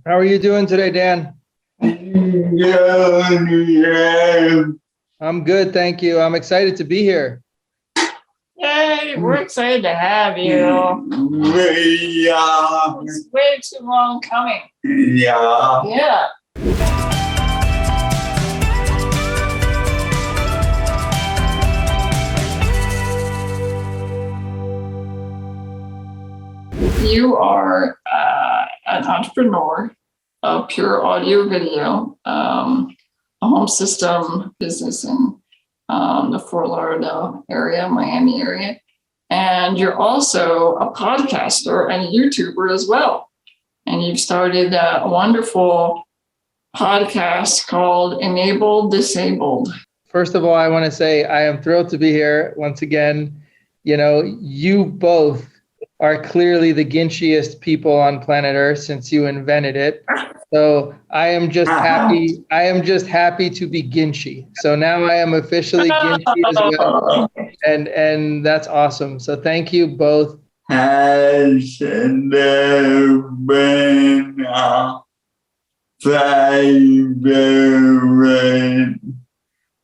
How are you doing today, Dan? I'm good, thank you. I'm excited to be here. Yay, we're excited to have you. It's way too long coming. Yeah. You are an entrepreneur of pure audio video, a home system business in the Fort Lauderdale area, Miami area. And you're also a podcaster and a YouTuber as well. And you've started a wonderful podcast called Enabled Disabled. First of all, I want to say I am thrilled to be here once again. You know, you both are clearly the Ginchiest people on planet Earth since you invented it. So I am just happy. I am just happy to be Ginchy. So now I am officially Ginchy as well, and that's awesome. So thank you both. Has there been a favorite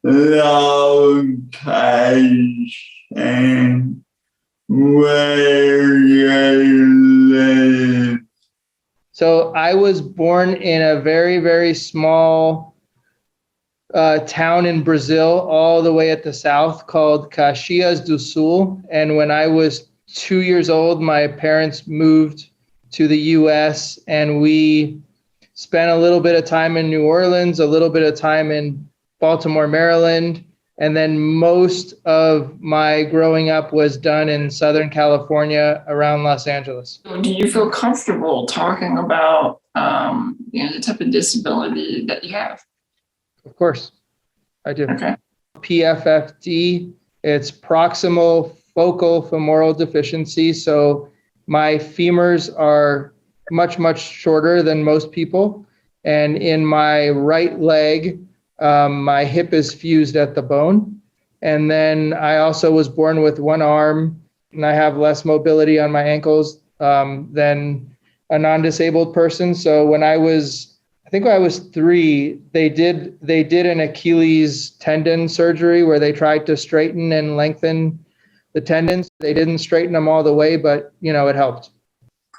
location where you live? So I was born in a very, very small town in Brazil, all the way at the south, called Caxias do Sul. And when I was 2 years old, my parents moved to the US, and we spent a little bit of time in New Orleans, a little bit of time in Baltimore, Maryland. And then most of my growing up was done in Southern California around Los Angeles. Do you feel comfortable talking about the type of disability that you have? Of course, I do. Okay. PFFD, it's Proximal Focal Femoral Deficiency. So my femurs are much, much shorter than most people. And in my right leg, my hip is fused at the bone. And then I also was born with one arm, and I have less mobility on my ankles than a non-disabled person. So when I think I was 3, they did an Achilles tendon surgery where they tried to straighten and lengthen the tendons. They didn't straighten them all the way, but it helped.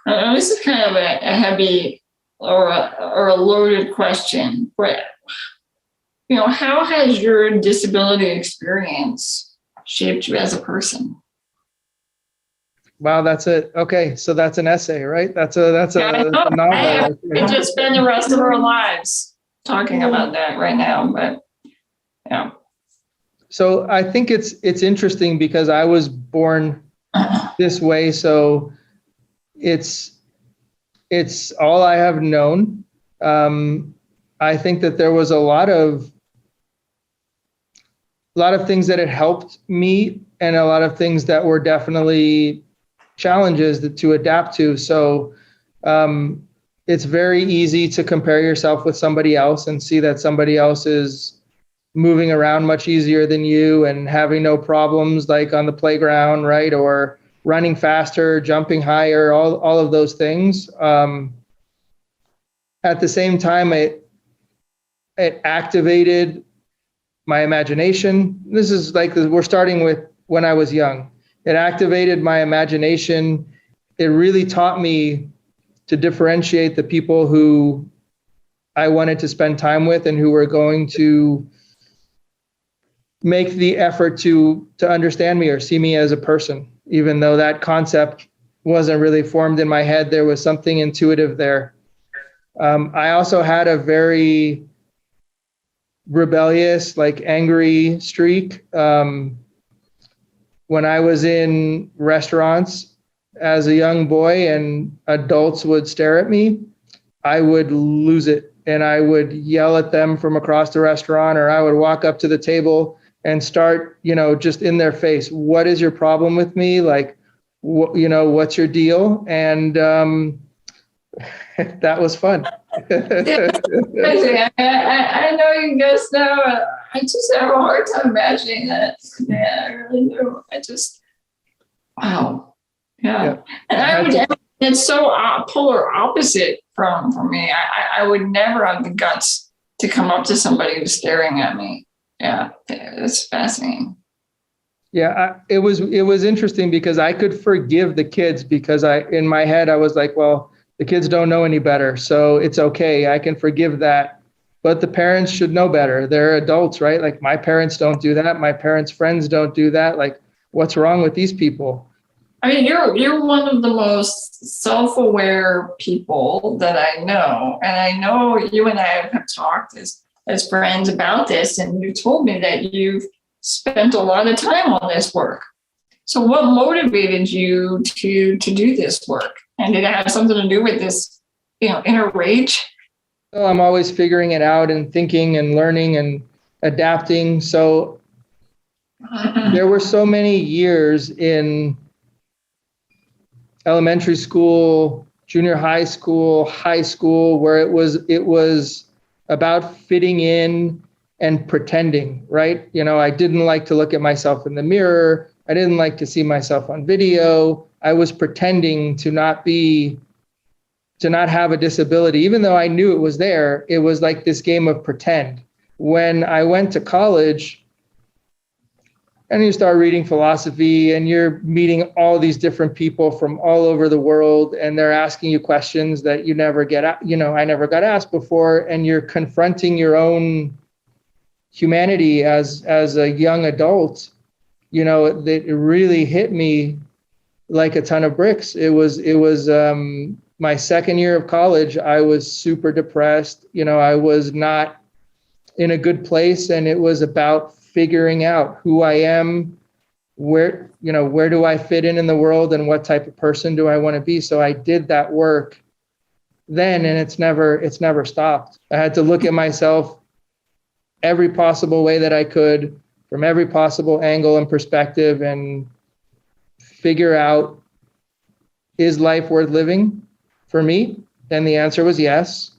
This is kind of a heavy or a loaded question, but how has your disability experience shaped you as a person? Wow, that's it. Okay, so that's an essay, right? That's a novel. We just spend the rest of our lives talking about that right now, but yeah. So I think it's interesting because I was born this way, so it's all I have known. I think that there was a lot of things that had helped me, and a lot of things that were definitely challenges to adapt to. So it's very easy to compare yourself with somebody else and see that somebody else is moving around much easier than you and having no problems, like on the playground, right? Or running faster, jumping higher, all of those things. At the same time, it activated my imagination. This is like, we're starting with when I was young. It activated my imagination. It really taught me to differentiate the people who I wanted to spend time with and who were going to make the effort to understand me or see me as a person. Even though that concept wasn't really formed in my head, there was something intuitive there. I also had a very rebellious, angry streak. When I was in restaurants as a young boy and adults would stare at me, I would lose it. And I would yell at them from across the restaurant, or I would walk up to the table and start, just in their face, what is your problem with me? What's your deal? And that was fun. I know you guys know. I just have a hard time imagining that. Yeah, I really do. Wow. Yeah. And it's so polar opposite from me. I would never have the guts to come up to somebody who's staring at me. Yeah, it's fascinating. Yeah, it was interesting because I could forgive the kids because in my head, I was like, well, the kids don't know any better, so it's okay. I can forgive that. But the parents should know better. They're adults, right? Like my parents don't do that. My parents' friends don't do that. Like, what's wrong with these people? I mean, you're one of the most self-aware people that I know. And I know you and I have talked as friends about this, and you told me that you've spent a lot of time on this work. So what motivated you to do this work? And did it have something to do with this, inner rage? Well, I'm always figuring it out and thinking and learning and adapting. So there were so many years in elementary school, junior high school, where it was about fitting in and pretending, right? I didn't like to look at myself in the mirror. I didn't like to see myself on video. I was pretending to not have a disability, even though I knew it was there. It was like this game of pretend. When I went to college, and you start reading philosophy and you're meeting all these different people from all over the world, and they're asking you questions that I never got asked before, and you're confronting your own humanity as a young adult. It really hit me like a ton of bricks. It was my second year of college. I was super depressed. I was not in a good place, and it was about figuring out who I am, where do I fit in the world, and what type of person do I want to be. So I did that work then, and it's never stopped. I had to look at myself every possible way that I could, from every possible angle and perspective, and figure out, is life worth living for me? And the answer was yes.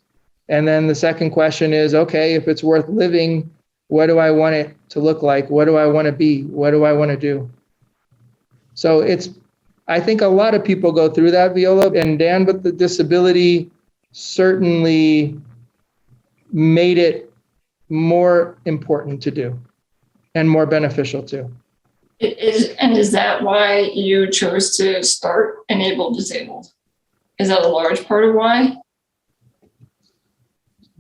And then the second question is, okay, if it's worth living, what do I want it to look like? What do I want to be? What do I want to do? So I think a lot of people go through that, Viola and Dan, but the disability certainly made it more important to do and more beneficial too. Is that why you chose to start Enable Disabled? Is that a large part of why?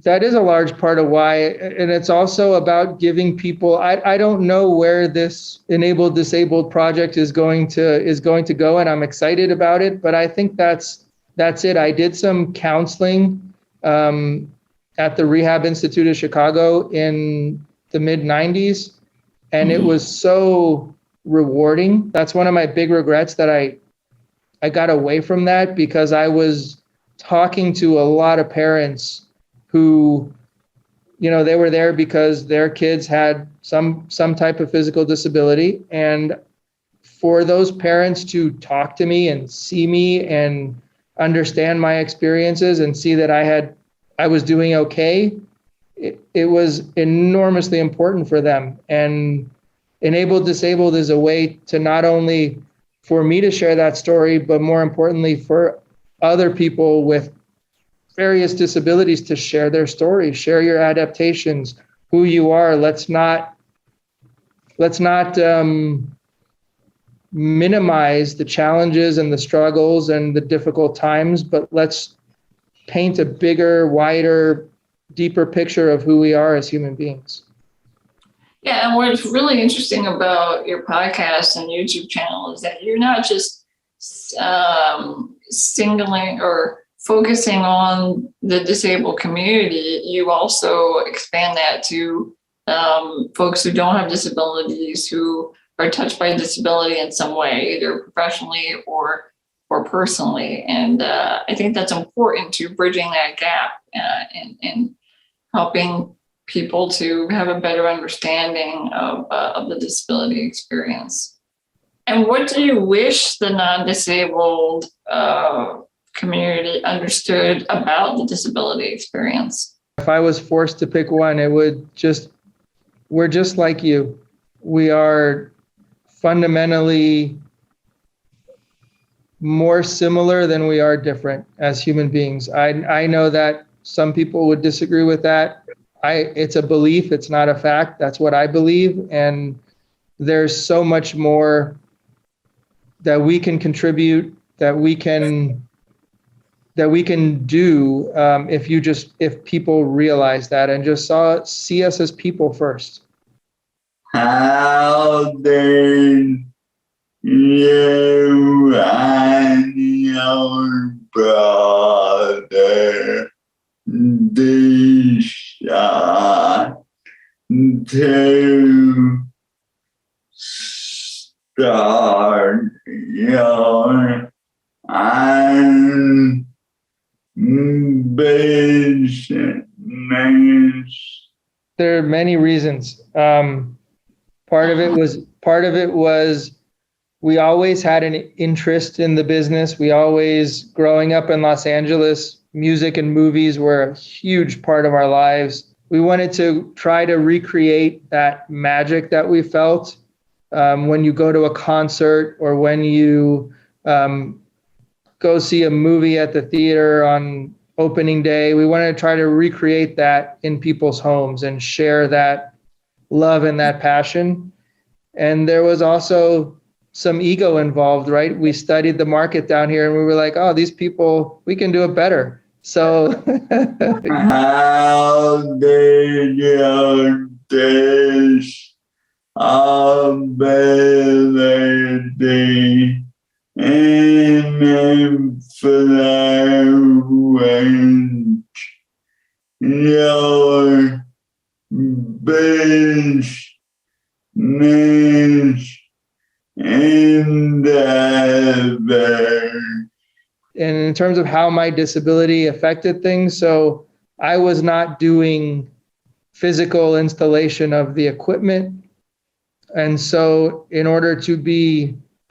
That is a large part of why, and it's also about giving people. I don't know where this Enable Disabled project is going to go, and I'm excited about it. But I think that's it. I did some counseling at the Rehab Institute of Chicago in the mid '90s, and it was so rewarding. That's one of my big regrets, that I got away from that, because I was talking to a lot of parents who, they were there because their kids had some type of physical disability. And for those parents to talk to me and see me and understand my experiences and see that I was doing okay, it was enormously important for them. And Enable Disabled is a way to not only for me to share that story, but more importantly for other people with various disabilities to share their stories, share your adaptations, who you are. Let's not minimize the challenges and the struggles and the difficult times, but let's paint a bigger, wider, deeper picture of who we are as human beings. Yeah, and what's really interesting about your podcast and YouTube channel is that you're not just singling or focusing on the disabled community. You also expand that to folks who don't have disabilities, who are touched by disability in some way, either professionally or personally. And I think that's important to bridging that gap and helping people to have a better understanding of the disability experience. And what do you wish the non-disabled community understood about the disability experience? If I was forced to pick one, it would we're just like you. We are fundamentally more similar than we are different as human beings. I know that some people would disagree with that. It's a belief, it's not a fact. That's what I believe. And there's so much more that we can contribute, that we can do if people realize that and just see us as people first. How did you and your brother decide to start your own business? There are many reasons. Part of it was we always had an interest in the business. We always, growing up in Los Angeles, music and movies were a huge part of our lives. We wanted to try to recreate that magic that we felt when you go to a concert or when you go see a movie at the theater on opening day. We wanted to try to recreate that in people's homes and share that love and that passion. And there was also some ego involved, right? We studied the market down here and we were like, oh, these people, we can do it better. So how did your disability influence your business endeavor? And in terms of how my disability affected things, so I was not doing physical installation of the equipment. And so in order to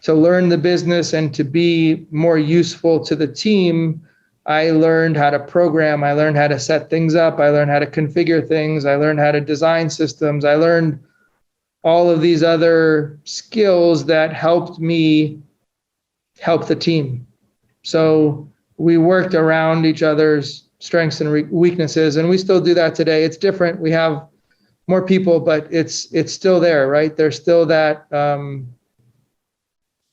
learn the business and to be more useful to the team, I learned how to program, I learned how to set things up, I learned how to configure things, I learned how to design systems, I learned all of these other skills that helped me help the team. So we worked around each other's strengths and weaknesses, and we still do that today. It's different. We have more people, but it's still there, right? There's still that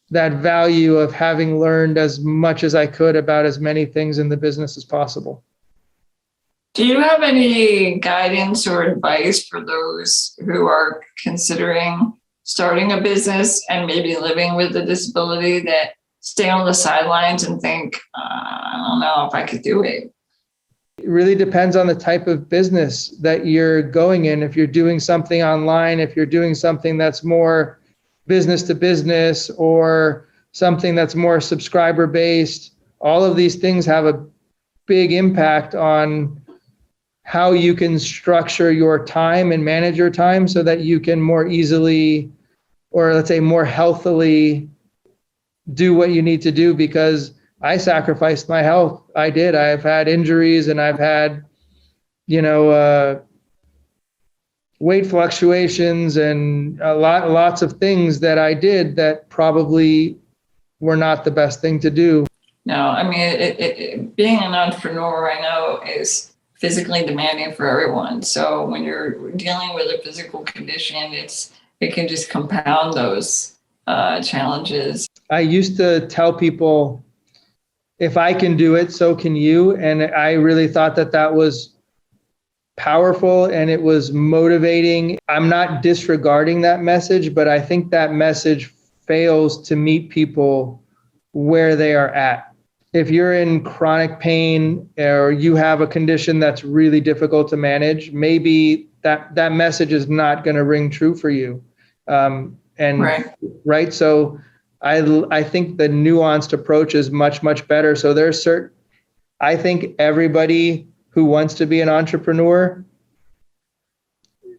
that value of having learned as much as I could about as many things in the business as possible. Do you have any guidance or advice for those who are considering starting a business and maybe living with a disability that stay on the sidelines and think, I don't know if I could do it? It really depends on the type of business that you're going in. If you're doing something online, if you're doing something that's more business to business or something that's more subscriber based, all of these things have a big impact on how you can structure your time and manage your time so that you can more easily, or let's say more healthily, do what you need to do. Because I sacrificed my health. I did. I've had injuries and I've had, weight fluctuations and lots of things that I did that probably were not the best thing to do. No, I mean, being an entrepreneur, I know, is physically demanding for everyone. So when you're dealing with a physical condition, it can just compound those challenges. I used to tell people, if I can do it, so can you. And I really thought that was powerful and it was motivating. I'm not disregarding that message, but I think that message fails to meet people where they are at. If you're in chronic pain or you have a condition that's really difficult to manage, maybe that message is not going to ring true for you. Right. So I think the nuanced approach is much, much better. So I think everybody who wants to be an entrepreneur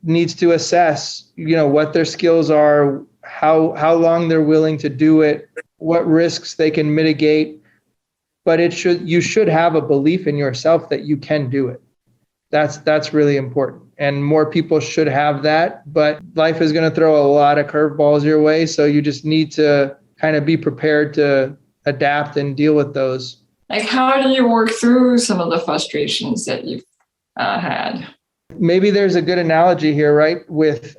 needs to assess, what their skills are, how long they're willing to do it, what risks they can mitigate. But you should have a belief in yourself that you can do it. That's really important. And more people should have that, but life is going to throw a lot of curveballs your way. So you just need to kind of be prepared to adapt and deal with those. Like, how do you work through some of the frustrations that you've had? Maybe there's a good analogy here, right? With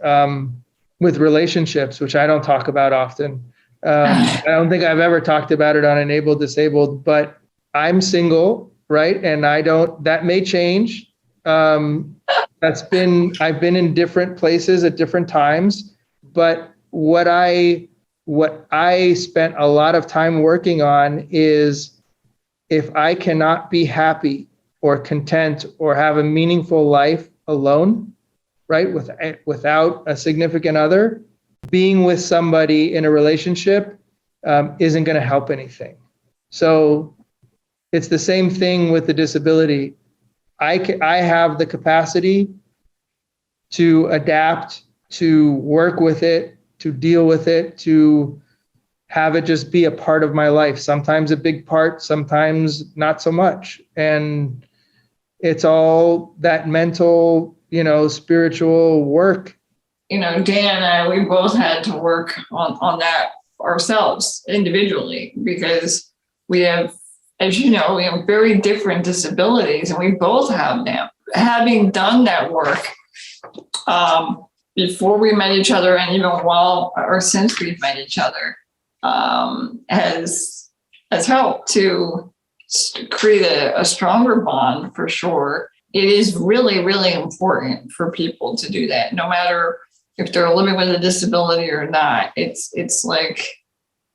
relationships, which I don't talk about often. I don't think I've ever talked about it on Enabled Disabled, but I'm single, right? And that may change. I've been in different places at different times, but what I spent a lot of time working on is, if I cannot be happy or content or have a meaningful life alone, right, without a significant other, being with somebody in a relationship isn't going to help anything. So it's the same thing with the disability. I have the capacity to adapt, to work with it, to deal with it, to have it just be a part of my life. Sometimes a big part, sometimes not so much. And it's all that mental, spiritual work. Dan and I, we both had to work on that ourselves individually, because we have, as you know, we have very different disabilities, and we both have them. Having done that work before we met each other, and even while or since we've met each other, has helped to create a stronger bond, for sure. It is really, really important for people to do that, no matter if they're living with a disability or not. It's like,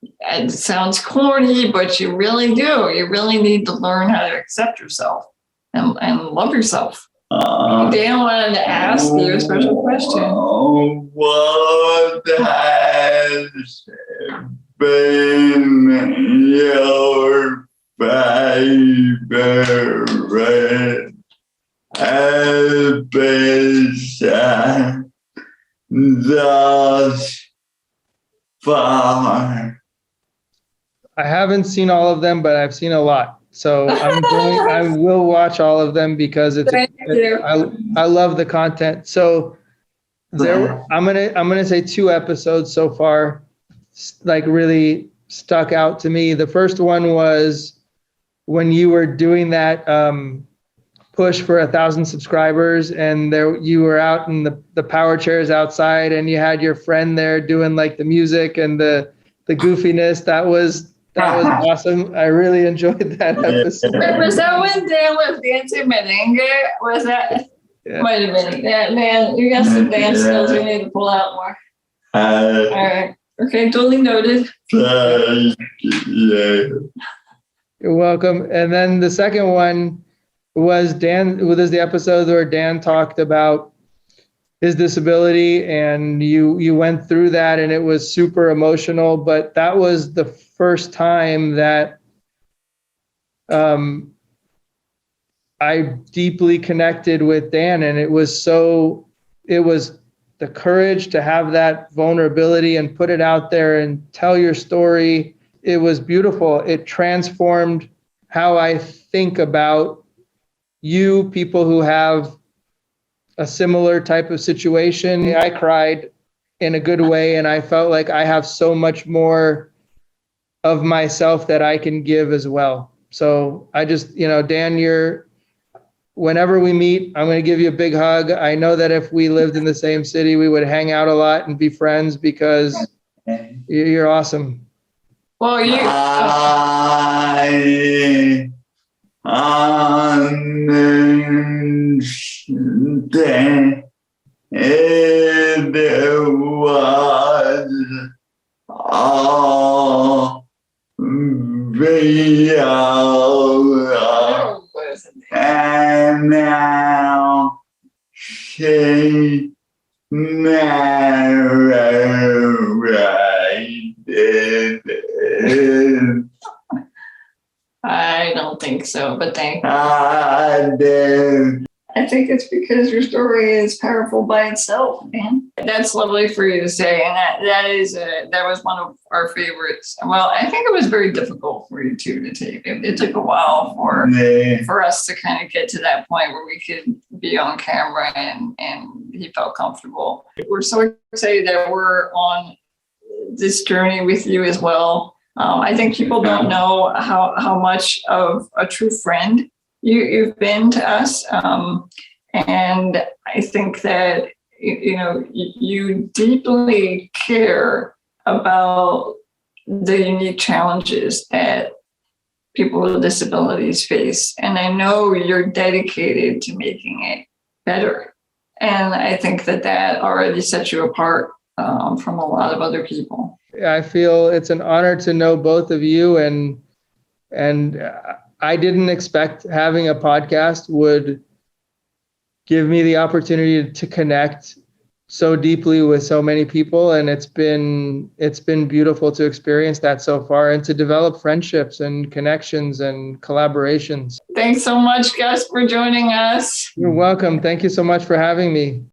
it sounds corny, but you really do. You really need to learn how to accept yourself and love yourself. Dan wanted to ask you a special question. What has been your favorite episode thus far? I haven't seen all of them, but I've seen a lot. So I will watch all of them, because I love the content. So I'm gonna say 2 episodes so far, like, really stuck out to me. The first one was when you were doing that push for 1,000 subscribers, and you were out in the power chairs outside, and you had your friend there doing like the music and the goofiness. That was awesome. I really enjoyed that episode. Was that when Dan was dancing merengue? Was that? Yeah. Might have been. Dan, you got some dance skills you need to pull out more. All right. Okay, duly noted. Yeah. You're welcome. And then the second one was the episode where Dan talked about his disability, and you went through that, and it was super emotional. But that was the first time that I deeply connected with Dan, and it was the courage to have that vulnerability and put it out there and tell your story. It was beautiful. It transformed how I think about people who have a similar type of situation. I cried in a good way, and I felt like I have so much more of myself that I can give as well. So I just, Dan, whenever we meet, I'm going to give you a big hug. I know that if we lived in the same city, we would hang out a lot and be friends, because you're awesome. Well, I understand it was all real, and now she narrated it. I don't think so, but thank you. I did. I think it's because your story is powerful by itself, man. That's lovely for you to say, and that was one of our favorites. Well, I think it was very difficult for you too to take. It took a while for us to kind of get to that point where we could be on camera and he felt comfortable. We're so excited that we're on this journey with you as well. I think people don't know how much of a true friend you've been to us. And I think that, you deeply care about the unique challenges that people with disabilities face. And I know you're dedicated to making it better. And I think that already sets you apart from a lot of other people. I feel it's an honor to know both of you, and I didn't expect having a podcast would give me the opportunity to connect so deeply with so many people, and it's been beautiful to experience that so far and to develop friendships and connections and collaborations. Thanks so much, Gus, for joining us. You're welcome. Thank you so much for having me.